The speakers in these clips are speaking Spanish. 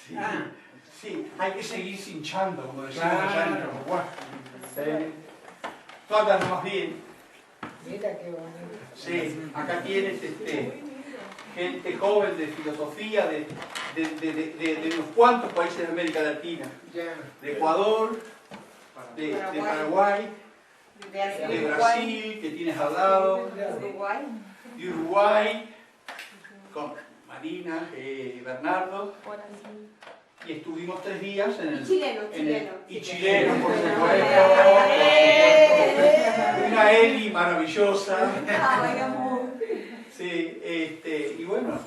Sí, sí, hay que seguir hinchando, como decimos allá en Uruguay. Tú andas más bien. Mira qué bonito. Sí, acá tienes gente joven de filosofía de unos cuantos países de América Latina. De Ecuador, de Paraguay, de Brasil, que tienes al lado, de Uruguay, con Marina, Bernardo. Y estuvimos 3 días en el... Y chileno, por supuesto. Una Eli maravillosa. Sí, y bueno,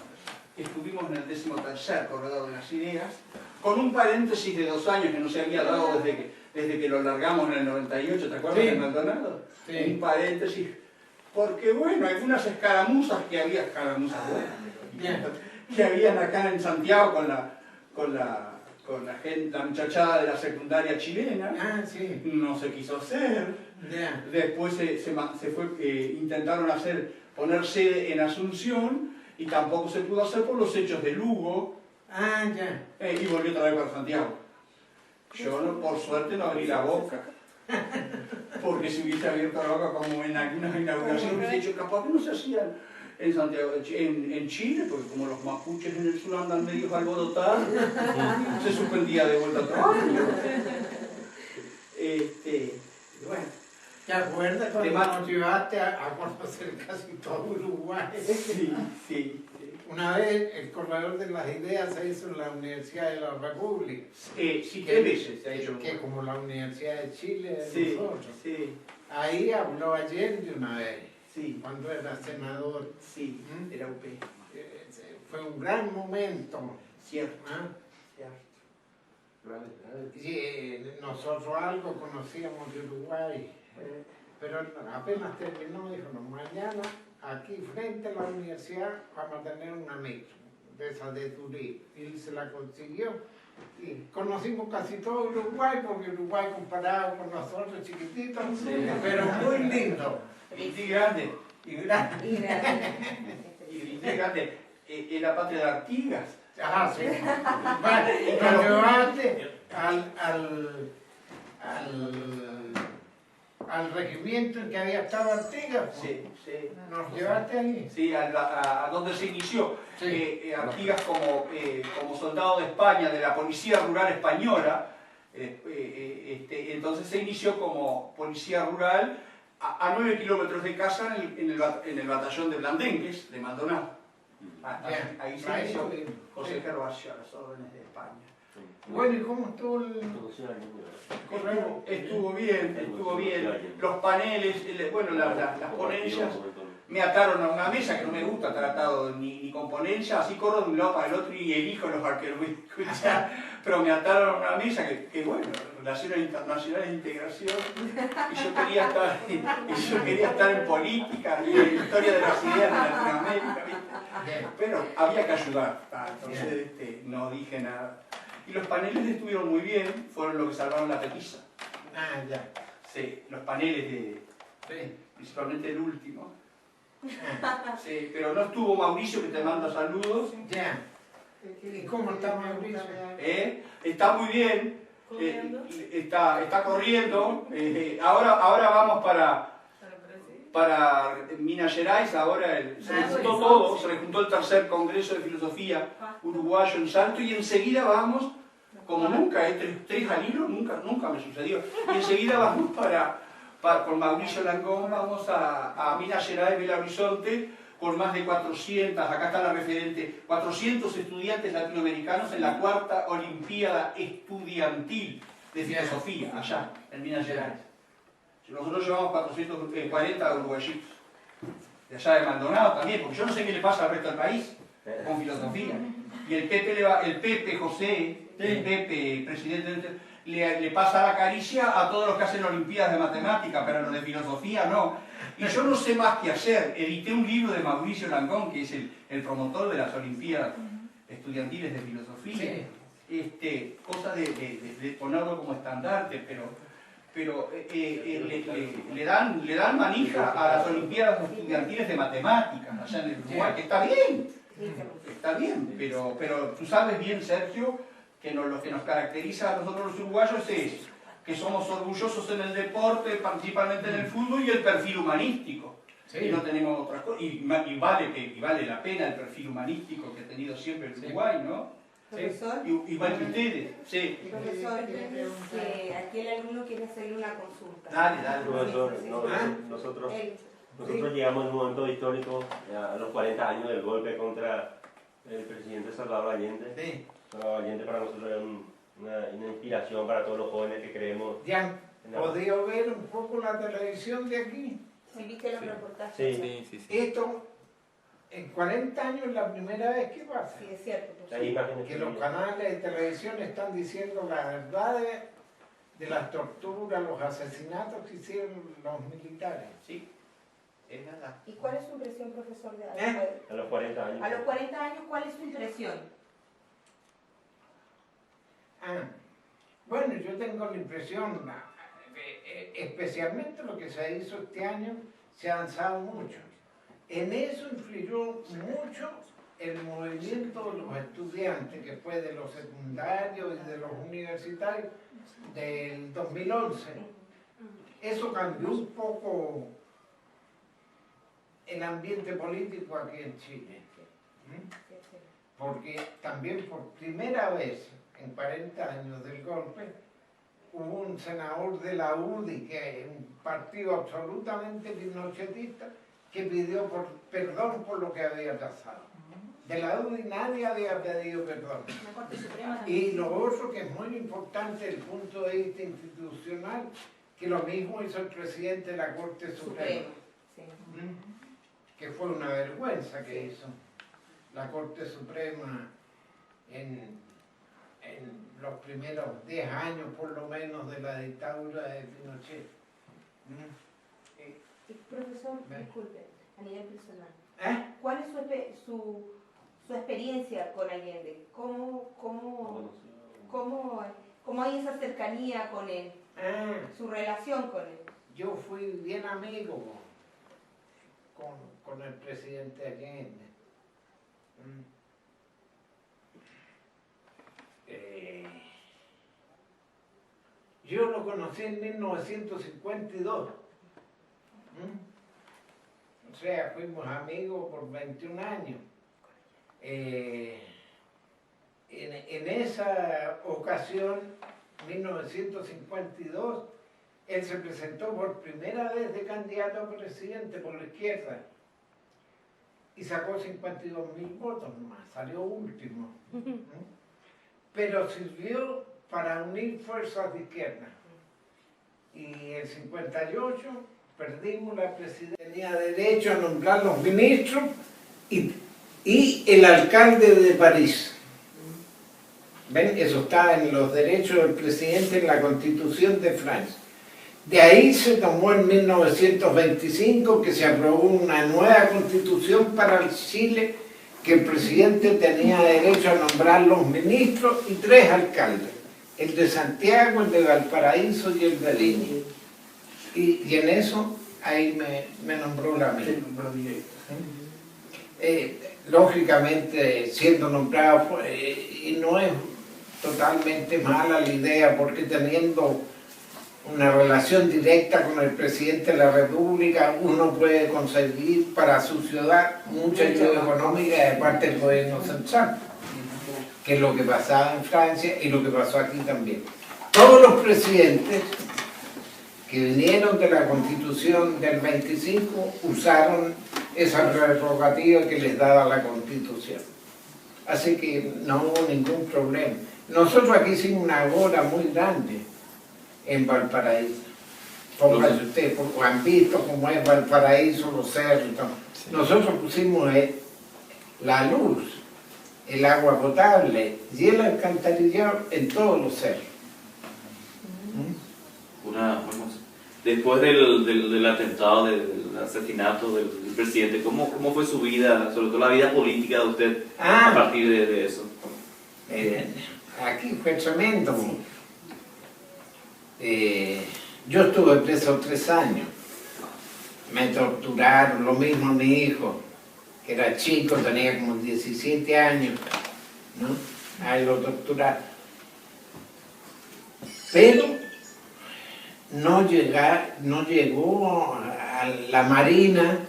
estuvimos en el 13º Corredor de las Ideas, con un paréntesis de 2 años que no se había dado desde que lo largamos en el 98, ¿te acuerdas de Maldonado? Sí. Un paréntesis, porque bueno, hay unas escaramuzas que había, que habían acá en Santiago con la gente, la muchachada de la secundaria chilena. Sí. No se quiso hacer. Después intentaron poner sede en Asunción y tampoco se pudo hacer por los hechos de Lugo. Y volvió otra vez para Santiago. Yo por suerte no abrí la boca. Porque si hubiese abierto la boca como en algunas inauguraciones hubiese dicho, capaz que no se hacían en Santiago, en Chile, porque como los mapuches en el sur andan medios alborotados, se suspendía de vuelta otro año. Bueno. ¿Te acuerdas cuando nos llevaste a conocer casi todo Uruguay? Sí. Una vez el Corredor de las Ideas se hizo en la Universidad de la República. Sí, 3 veces se ha hecho. Que como la Universidad de Chile de nosotros. Sí. Ahí habló Allende una vez. Sí. Cuando era senador. Sí, era UP. Fue un gran momento. Cierto. Y nosotros algo conocíamos de Uruguay. Pero apenas terminó, dijo, no, mañana aquí frente a la universidad vamos a tener una metro de esa de turismo. Y se la consiguió. Y conocimos casi todo Uruguay, porque Uruguay comparado con nosotros chiquititos, pero muy lindo. Y grande. Y grande. Es la patria de Artigas. Sí. Bueno, y nos llevaste al regimiento en que había estado Artigas. Sí. ¿Nos llevaste ahí? Sí, a donde se inició. Artigas como soldado de España, de la Policía Rural Española, entonces se inició como policía rural a 9 kilómetros de casa en el batallón de Blandengues, de Maldonado. Ahí se inició José Gervasio a las órdenes de España. Bueno, ¿y cómo estuvo el correo? Estuvo bien. Los paneles, las ponencias, me ataron a una mesa que no me gusta estar atado ni con ponencia, así corro de un lado para el otro y elijo los arqueros, pero me ataron a una mesa que bueno, Relaciones Internacionales de Integración, y yo quería estar en política y en historia de las ideas de Latinoamérica, ¿viste? Pero había que ayudar, entonces no dije nada. Y los paneles estuvieron muy bien, fueron los que salvaron la petiza. Sí, los paneles principalmente el último. Sí, pero no estuvo Mauricio, que te manda saludos. ¿Y cómo está Mauricio? Está muy bien, está corriendo. Ahora vamos para Minas Gerais, ahora se juntó todo, se juntó el 3er Congreso de Filosofía Uruguayo en Salto y enseguida vamos, como nunca, 3 al hilo, nunca me sucedió, y enseguida vamos con Mauricio Langón, vamos a Minas Gerais, Belo Horizonte, con más de 400, acá está la referente, 400 estudiantes latinoamericanos en la 4ª Olimpiada Estudiantil de Filosofía, allá, en Minas Gerais. Nosotros llevamos 440 uruguayitos, de allá de Maldonado también, porque yo no sé qué le pasa al resto del país con filosofía. Y el Pepe José, el Pepe, presidente, le pasa la caricia a todos los que hacen olimpiadas de matemática, pero los de filosofía no. Y yo no sé más qué hacer. Edité un libro de Mauricio Langón, que es el promotor de las olimpiadas estudiantiles de filosofía. Cosa de ponerlo como estandarte, pero le dan manija a las olimpiadas estudiantiles de matemáticas allá en el Uruguay, que está bien, pero tú sabes bien, Sergio, lo que nos caracteriza a nosotros los uruguayos es que somos orgullosos en el deporte, principalmente en el fútbol, y el perfil humanístico. Sí. Y no tenemos otras cosas. Y vale la pena el perfil humanístico que ha tenido siempre el Uruguay, ¿no? Profesor, Igual que ustedes. Sí. profesor, aquí el alumno quiere hacerle una consulta. Dale. Profesor, Él. nosotros llegamos en un momento histórico a los 40 años del golpe contra el presidente Salvador Allende. Sí. Salvador Allende para nosotros es una inspiración para todos los jóvenes que creemos. ¿Ya han podido ver un poco la televisión de aquí? ¿Sí viste los reportajes? Sí. Esto, en 40 años, es la primera vez que pasa. Sí, es cierto. Hay profesor. imágenes Que los canales de televisión están diciendo la verdad de las torturas, los asesinatos que hicieron los militares. Sí, es verdad. ¿Y cuál es su impresión, profesor? a los 40 años. A los 40 años, ¿cuál es su impresión? Bueno, yo tengo la impresión, especialmente lo que se hizo este año, se ha avanzado mucho. En eso influyó mucho el movimiento de los estudiantes, que fue de los secundarios y de los universitarios del 2011. Eso cambió un poco el ambiente político aquí en Chile. Porque también por primera vez en 40 años del golpe hubo un senador de la UDI, que es un partido absolutamente pinochetista, que pidió perdón por lo que había pasado. De la UDI nadie había pedido perdón. Y lo otro que es muy importante desde el punto de vista institucional, que lo mismo hizo el presidente de la Corte Suprema. Que fue una vergüenza que hizo la Corte Suprema en los primeros 10 años por lo menos de la dictadura de Pinochet. Profesor, disculpe, a nivel personal. ¿Cuál es su experiencia con Allende? ¿Cómo hay esa cercanía con él? ¿Su relación con él? Yo fui bien amigo con el presidente Allende. Yo lo conocí en 1952. O sea, fuimos amigos por 21 años. En esa ocasión, 1952, él se presentó por primera vez de candidato a presidente por la izquierda y sacó 52.000 votos nomás, salió último. Pero sirvió para unir fuerzas de izquierda. Y en 58 perdimos la presidencia. Tenía derecho a nombrar los ministros y el alcalde de París. ¿Ven? Eso está en los derechos del presidente en la Constitución de Francia. De ahí se tomó en 1925 que se aprobó una nueva constitución para el Chile, que el presidente tenía derecho a nombrar los ministros y 3 alcaldes, el de Santiago, el de Valparaíso y el de Lima. Y en eso ahí me nombró la mía. Lógicamente siendo nombrado, y no es totalmente mala la idea, porque teniendo una relación directa con el presidente de la República, uno puede conseguir para su ciudad mucha ayuda económica de parte del gobierno central, que es lo que pasaba en Francia y lo que pasó aquí también. Todos los presidentes que vinieron de la Constitución del 25 usaron esa prerrogativa que les daba la Constitución. Así que no hubo ningún problema. Nosotros aquí hicimos una boda muy grande en Valparaíso. Póngase usted, han visto cómo es Valparaíso, los cerros. Nosotros pusimos la luz, el agua potable y el alcantarillado en todos los cerros. Después del atentado, del asesinato del presidente, ¿cómo fue su vida, sobre todo la vida política de usted a partir de eso? Aquí fue tremendo. Yo estuve preso 3 años. Me torturaron, lo mismo mi hijo, que era chico, tenía como 17 años, ¿no? Ahí lo torturaron. pero no llegó a la Marina,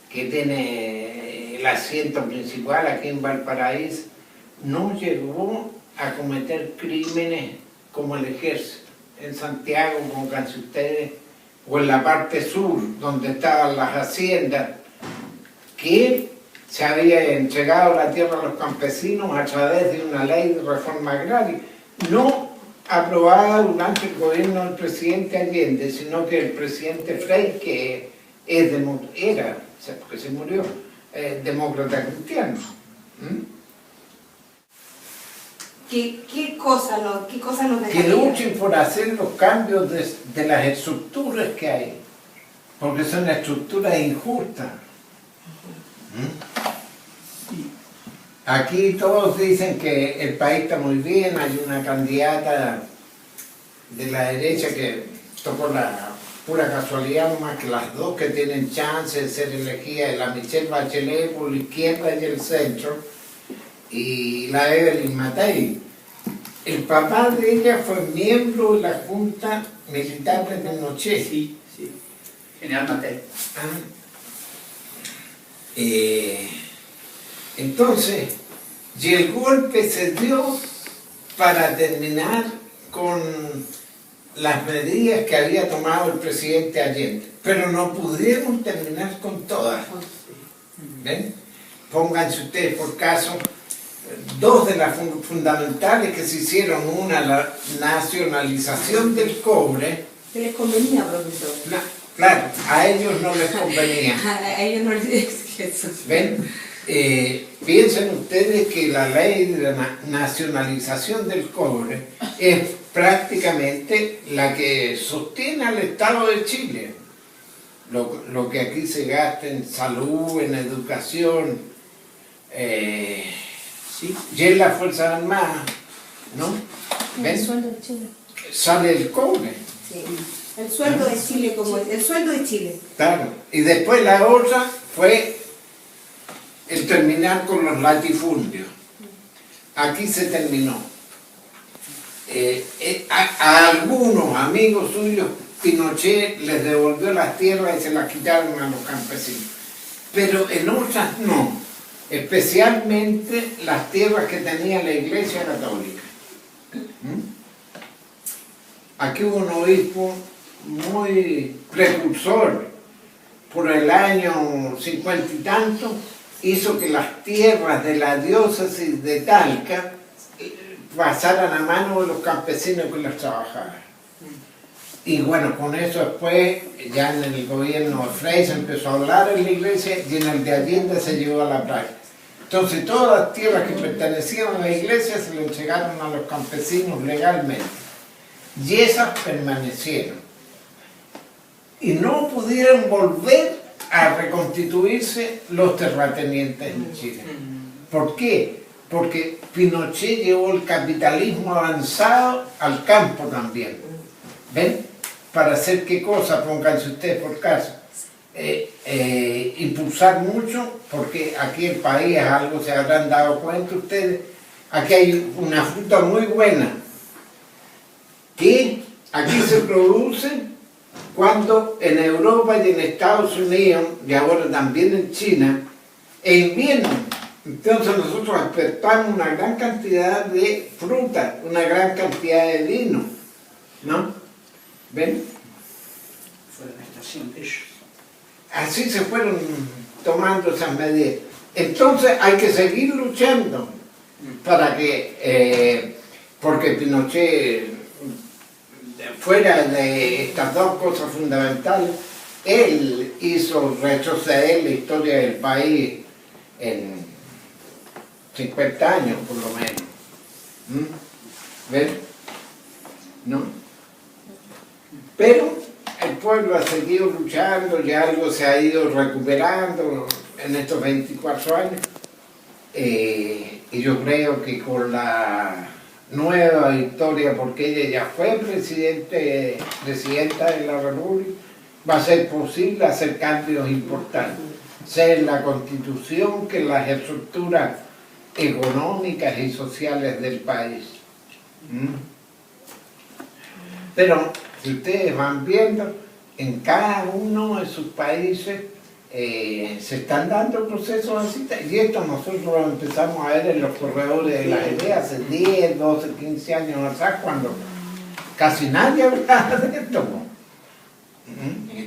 que tiene el asiento principal aquí en Valparaíso, no llegó a cometer crímenes como el ejército. En Santiago, pónganse ustedes, o en la parte sur, donde estaban las haciendas, que se había entregado la tierra a los campesinos a través de una ley de reforma agraria, no aprobada durante el gobierno del presidente Allende, sino que el presidente Frei, que era, porque se murió, demócrata cristiano. ¿Qué cosa nos dejaría? Que luchen por hacer los cambios de las estructuras que hay, porque son estructuras injustas. Aquí todos dicen que el país está muy bien, hay una candidata de la derecha que tocó la pura casualidad, más que las dos que tienen chance de ser elegidas, la Michelle Bachelet por la izquierda y el centro, y la Evelyn Matei. El papá de ella fue miembro de la Junta Militar de Pinochet. Sí, sí. General Matei. Entonces, y el golpe se dio para terminar con las medidas que había tomado el presidente Allende, pero no pudieron terminar con todas. ¿Ven? Pónganse ustedes por caso dos de las fundamentales que se hicieron: una, la nacionalización del cobre. ¿Qué les convenía, profesor? Claro, a ellos no les convenía. A ellos no les decía eso. ¿Ven? Piensen ustedes que la ley de la nacionalización del cobre es prácticamente la que sostiene al Estado de Chile. Lo que aquí se gasta en salud, en educación, Sí. y en las Fuerzas Armadas, ¿no? ¿Ven? El sueldo de Chile. Sale el cobre. Sí. El sueldo de Chile, el sueldo de Chile. Claro. Y después la otra fue el terminar con los latifundios. Aquí se terminó. A algunos amigos suyos, Pinochet les devolvió las tierras y se las quitaron a los campesinos. Pero en otras no. Especialmente las tierras que tenía la Iglesia Católica. Aquí hubo un obispo muy precursor, por el año 50 y tanto, hizo que las tierras de la diócesis de Talca pasaran a manos de los campesinos que las trabajaban. Y bueno, con eso después, ya en el gobierno de Frei se empezó a hablar en la iglesia y en el de Allende se llevó a la práctica. Entonces todas las tierras que pertenecían a la iglesia se le entregaron a los campesinos legalmente. Y esas permanecieron. Y no pudieron volver a reconstituirse los terratenientes en Chile. ¿Por qué? Porque Pinochet llevó el capitalismo avanzado al campo también. ¿Ven? ¿Para hacer qué cosa? Pónganse ustedes por caso. Impulsar mucho, porque aquí el país es algo, se habrán dado cuenta ustedes, aquí hay una fruta muy buena, que aquí se produce cuando en Europa y en Estados Unidos, y ahora también en China, es invierno. Entonces nosotros exportamos una gran cantidad de fruta, una gran cantidad de vino, ¿no? ¿Ven? Fue la estación de ellos. Así se fueron tomando esas medidas. Entonces hay que seguir luchando para que, porque Pinochet, fuera de estas dos cosas fundamentales, él hizo retroceder la historia del país en 50 años por lo menos. ¿Ven? ¿No? Pero el pueblo ha seguido luchando y algo se ha ido recuperando en estos 24 años. Y yo creo que con la nueva victoria, porque ella ya fue presidenta de la República, va a ser posible hacer cambios importantes, sea en la Constitución que en las estructuras económicas y sociales del país. Pero si ustedes van viendo, en cada uno de sus países se están dando procesos así, y esto nosotros lo empezamos a ver en los corredores de la GD hace 10, 12, 15 años atrás, cuando casi nadie hablaba de esto.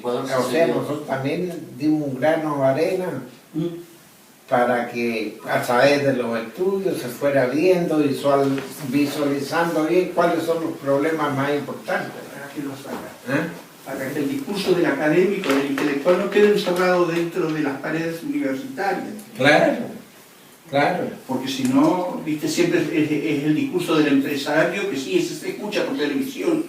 O sea, nosotros también dimos un grano de arena para que a través de los estudios se fuera viendo, visualizando bien cuáles son los problemas más importantes. ¿Para qué lo saca? Para que el discurso del académico, del intelectual, no quede encerrado dentro de las paredes universitarias. Claro, claro. Porque si no, viste, siempre es el discurso del empresario, que sí, ese se escucha por televisión,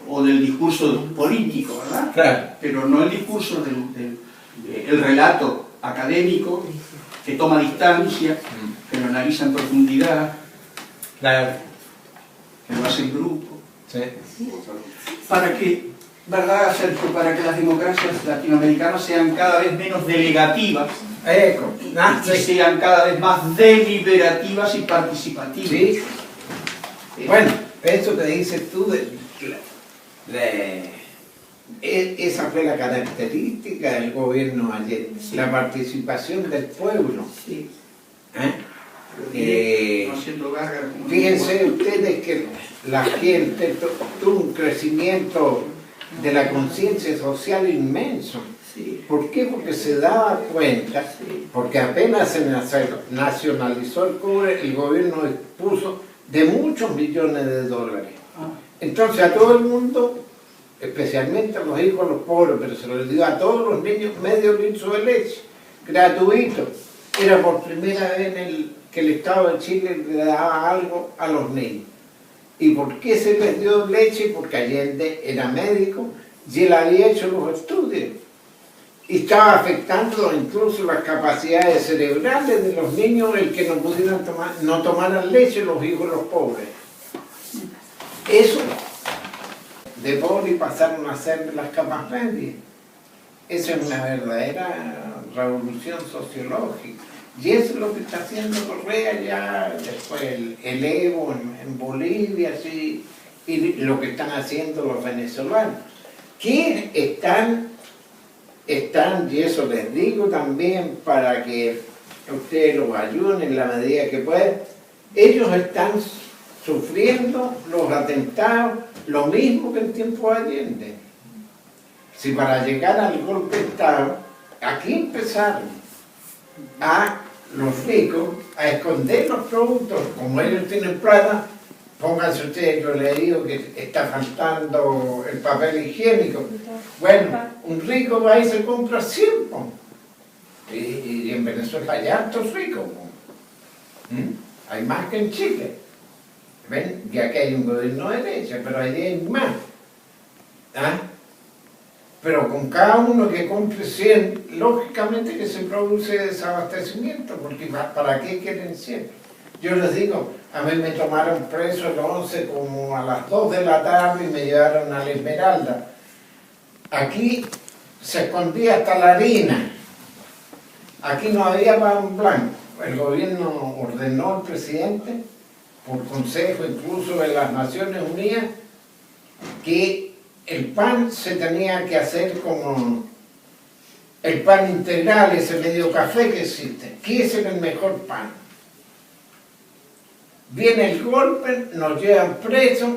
o del discurso político, ¿verdad? Claro. Pero no el discurso el relato académico, que toma distancia, que lo analiza en profundidad, Claro. que lo hace en grupo. Sí. Para que, ¿verdad, Sergio? Para que las democracias latinoamericanas sean cada vez menos delegativas y sean cada vez más deliberativas y participativas. Sí. Bueno, eso que dices tú, esa fue la característica del gobierno ayer, la participación del pueblo. Sí. Fíjense ustedes que la gente tuvo un crecimiento de la conciencia social inmenso. Sí. ¿Por qué? Porque se daba cuenta, porque apenas se nacionalizó el cobre, el gobierno dispuso de muchos millones de dólares. Entonces a todo el mundo, especialmente a los hijos de los pobres, pero se lo dio a todos los niños medio litro de leche, gratuito. Era por primera vez que el Estado de Chile le daba algo a los niños. ¿Y por qué se les dio leche? Porque Allende era médico y él había hecho los estudios. Y estaba afectando incluso las capacidades cerebrales de los niños el que no tomaran leche los hijos de los pobres. Eso, de pobre pasaron a ser de las capas medias. Eso es una verdadera revolución sociológica. Y eso es lo que está haciendo Correa ya, después el Evo en Bolivia, sí, y lo que están haciendo los venezolanos. Que están, y eso les digo también para que ustedes los ayuden en la medida que puedan, ellos están sufriendo los atentados lo mismo que en tiempo de Allende. Si para llegar al golpe de Estado, aquí empezaron a los ricos a esconder los productos, como ellos tienen plata, pónganse ustedes, yo le digo que está faltando el papel higiénico. Bueno, un rico va y se compra 100, y en Venezuela hay hartos ricos. Hay más que en Chile. ¿Ven? Y aquí hay un gobierno de derecha, pero allí hay más. Pero con cada uno que compre 100, lógicamente que se produce desabastecimiento, porque ¿para qué quieren 100? Yo les digo, a mí me tomaron preso el 11 como a las 2 de la tarde y me llevaron a la Esmeralda. Aquí se escondía hasta la harina. Aquí no había pan blanco. El gobierno ordenó al presidente, por consejo incluso de las Naciones Unidas, que el pan se tenía que hacer como el pan integral, ese medio café que existe, que ese era el mejor pan. Viene el golpe, nos llevan presos,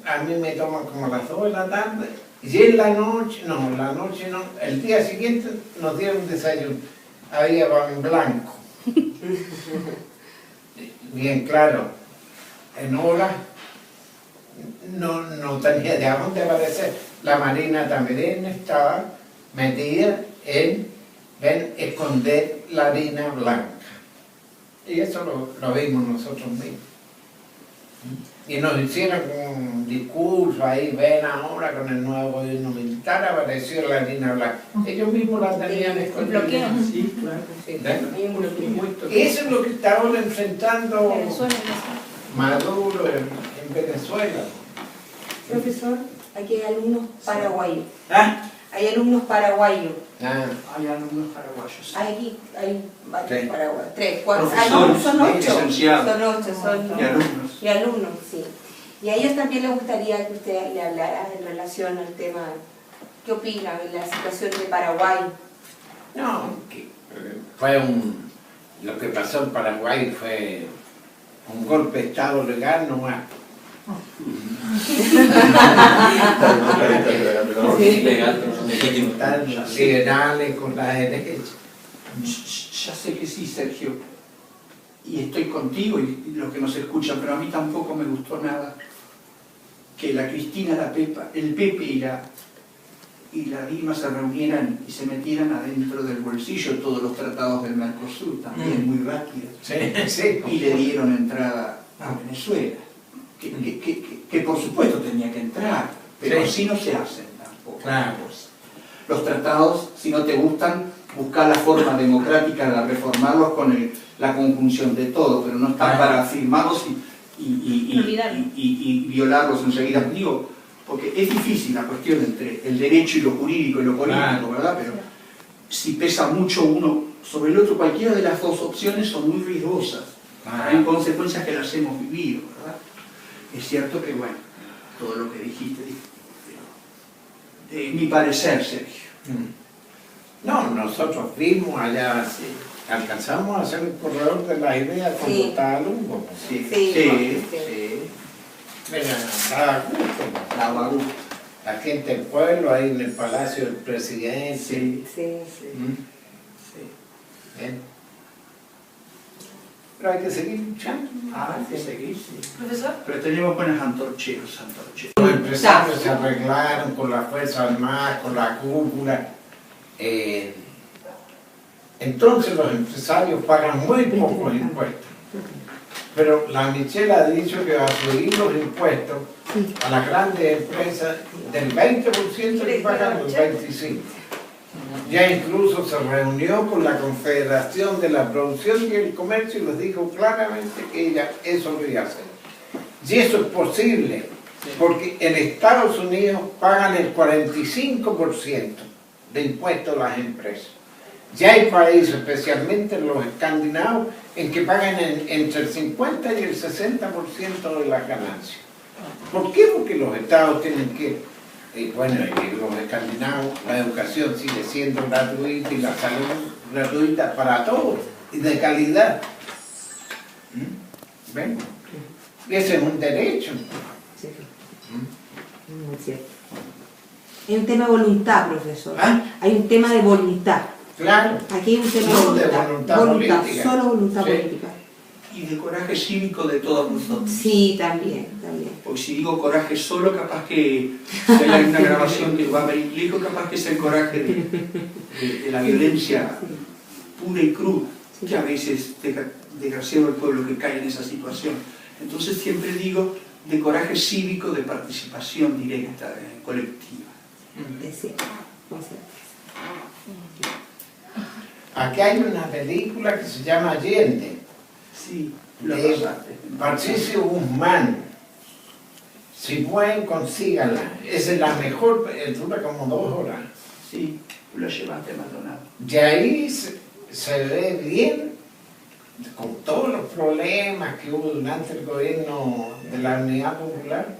a mí me toman como a las 2 de la tarde, y en la noche no, el día siguiente nos dieron desayuno, había pan blanco. Bien claro, en hora no tenía de dónde aparecer. La Marina también estaba metida en esconder la harina blanca. Y eso lo vimos nosotros mismos. Y nos hicieron un discurso ahí, ven ahora con el nuevo gobierno militar apareció la harina blanca. Ellos mismos la tenían escondida. Sí, claro. Sí, eso es lo que está ahora enfrentando Maduro en Venezuela. Profesor, aquí hay alumnos paraguayos. ¿Ah? Hay alumnos paraguayos. Hay alumnos paraguayos. Aquí hay varios Sí. paraguayos. 3, 4, Profesores, son 8. licenciados. Son 8, Y alumnos. Y alumnos, sí. Y a ellos también les gustaría que usted le hablara en relación al tema, ¿qué opina de la situación de Paraguay? No, lo que pasó en Paraguay fue un golpe de Estado legal nomás. Liberales con la derecha. Ya sé que sí, Sergio, y estoy contigo y los que nos escuchan, pero a mí tampoco me gustó nada que la Cristina, la Pepa, el Pepe y la Dilma se reunieran y se metieran adentro del bolsillo todos los tratados del Mercosur, también muy rápido, y le dieron entrada a Venezuela, que por supuesto tenía que entrar, pero así no se hacen tampoco. Claro. Los tratados, si no te gustan, buscar la forma democrática de reformarlos con la conjunción de todo, pero no están para firmarlos y violarlos enseguida. Digo, porque es difícil la cuestión entre el derecho y lo jurídico y lo político, ¿verdad? Pero si pesa mucho uno sobre el otro, cualquiera de las dos opciones son muy riesgosas. Hay consecuencias que las hemos vivido, ¿verdad? Es cierto que, bueno, todo lo que dijiste, mi parecer, Sergio. No, nosotros vimos allá, alcanzamos a hacer el corredor de las ideas cuando estaba Lungo. Mira, daba gusto. La gente del pueblo ahí en el Palacio del Presidente. Pero hay que seguir luchando. Hay que seguir, ¿Profesor? Pero tenemos buenas antorcheros. Los empresarios se arreglaron con la Fuerza Armada, con la cúpula. Entonces los empresarios pagan muy pocos impuestos. Pero la Michelle ha dicho que va a subir los impuestos a las grandes empresas del 20% que pagan el 25%. Ya incluso se reunió con la Confederación de la Producción y el Comercio y les dijo claramente que ella eso lo iba a hacer. Y eso es posible, porque en Estados Unidos pagan el 45% de impuestos a las empresas. Ya hay países, especialmente los escandinavos, en que pagan entre el 50 y el 60% de las ganancias. ¿Por qué? Porque los estados tienen que, bueno, los escandinavos, la educación sigue siendo gratuita y la salud gratuita para todos y de calidad. ¿Ven? Ese es un derecho. Sí. Muy cierto. Hay un tema de voluntad, profesor. Hay un tema de voluntad. Claro. Aquí hay un tema de voluntad política. Solo voluntad política. Y de coraje cívico de todos nosotros. Sí, también. Porque si digo coraje solo, capaz que si hay una grabación que va a venir lejos, capaz que es el coraje de la violencia pura y cruda, que a veces desgraciado el pueblo que cae en esa situación. Entonces siempre digo de coraje cívico, de participación directa, colectiva. Aquí hay una película que se llama Allende. Sí, de Patricio Guzmán. Si pueden, consíganla. Esa es la mejor, dura como 2 horas. Sí, tú la llevaste a Maldonado. De ahí se ve bien, con todos los problemas que hubo durante el gobierno de la Unidad Popular,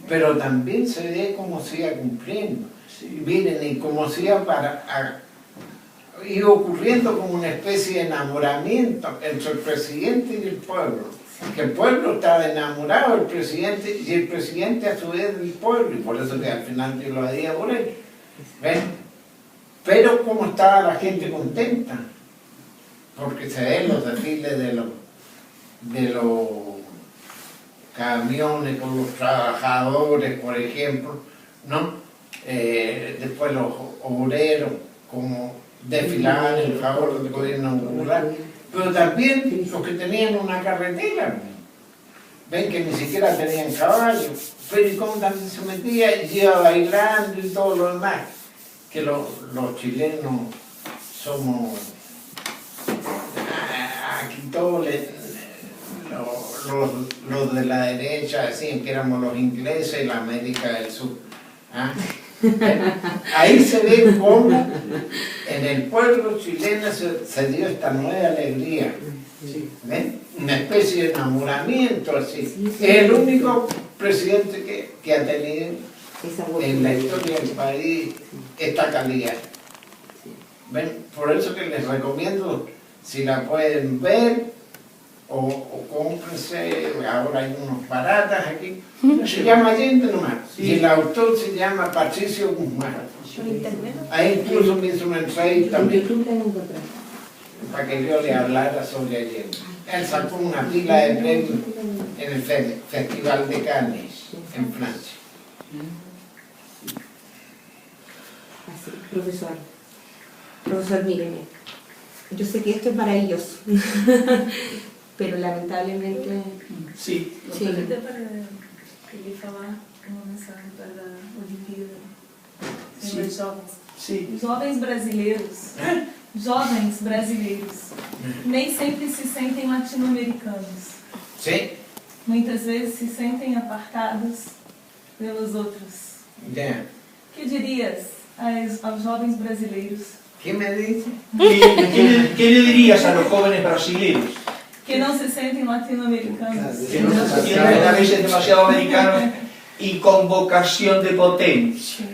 pero también se ve cómo se iba cumpliendo. Sí. Miren, y cómo se iba iba ocurriendo como una especie de enamoramiento entre el presidente y el pueblo. Que el pueblo estaba enamorado del presidente y el presidente a su vez del pueblo, y por eso que al final yo lo hacía por él. ¿Ven? Pero cómo estaba la gente contenta, porque se ven los desfiles de los camiones con los trabajadores, por ejemplo, ¿no? Después los obreros, como desfilaban en favor del gobierno popular, pero también los que tenían una carretera, ven que ni siquiera tenían caballos, pero y cómo también se metía y iba bailando y todo lo demás, que los chilenos somos, aquí todos los de la derecha decían que éramos los ingleses y la América del Sur. Ahí se ve cómo en el pueblo chileno se dio esta nueva alegría. ¿Ven? Una especie de enamoramiento así. Es el único presidente que ha tenido en la historia del país esta calidad. ¿Ven? Por eso que les recomiendo, si la pueden ver, o cómprense, ahora hay unos baratas aquí. Se llama Allende nomás. Y el autor se llama Patricio Guzmán. Ahí incluso me hizo una entrevista también, para que yo le hablara sobre Allende. Él sacó una pila de premios en el Festival de Cannes, en Francia. Así, profesor, míreme, yo sé que esto es maravilloso, pero lamentablemente... Sí. Sí. Queria falar uma mensagem para a Olimpíada Sim. os jovens. Sí. Jovens brasileiros. Jovens brasileiros. Nem sempre se sentem latino-americanos. ¿Sí? Muitas vezes se sentem apartados pelos outros. Ya. Que dirias aos jovens brasileiros ¿Qué me dice? ¿Qué le dirías a los jóvenes brasileños? que não se sentem latino-americanos? Que no se sienten a veces demasiado americanos y con vocación de potencia.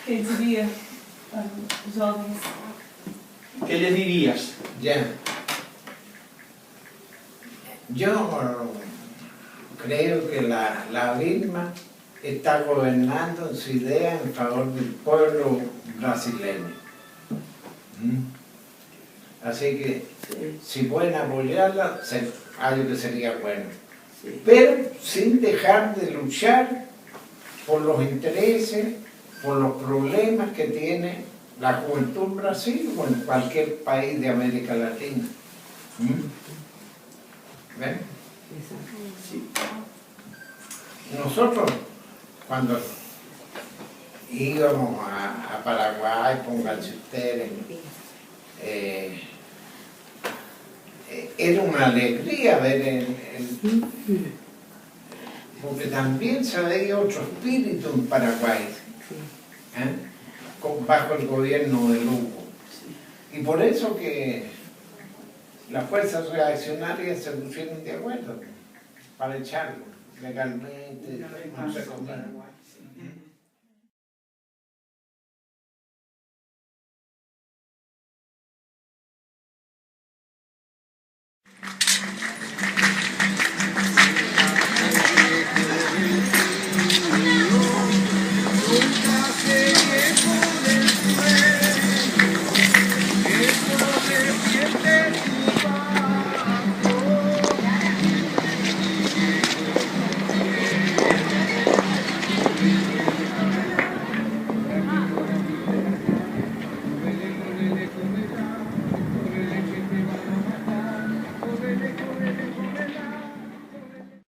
Que diria aos jovens? ¿Qué les dirías? Ya. Yo creo que la Vilma está gobernando en su idea en favor del pueblo brasileño. Así que si pueden apoyarla, algo que sería bueno. Pero sin dejar de luchar por los intereses, por los problemas que tiene la juventud en Brasil o en cualquier país de América Latina. ¿Ven? Sí. Nosotros, cuando íbamos a Paraguay, pónganse ustedes, era una alegría ver porque también se veía otro espíritu en Paraguay, bajo el gobierno de Lugo. Y por eso que las fuerzas reaccionarias se pusieron de acuerdo para echarlo legalmente, no se comía.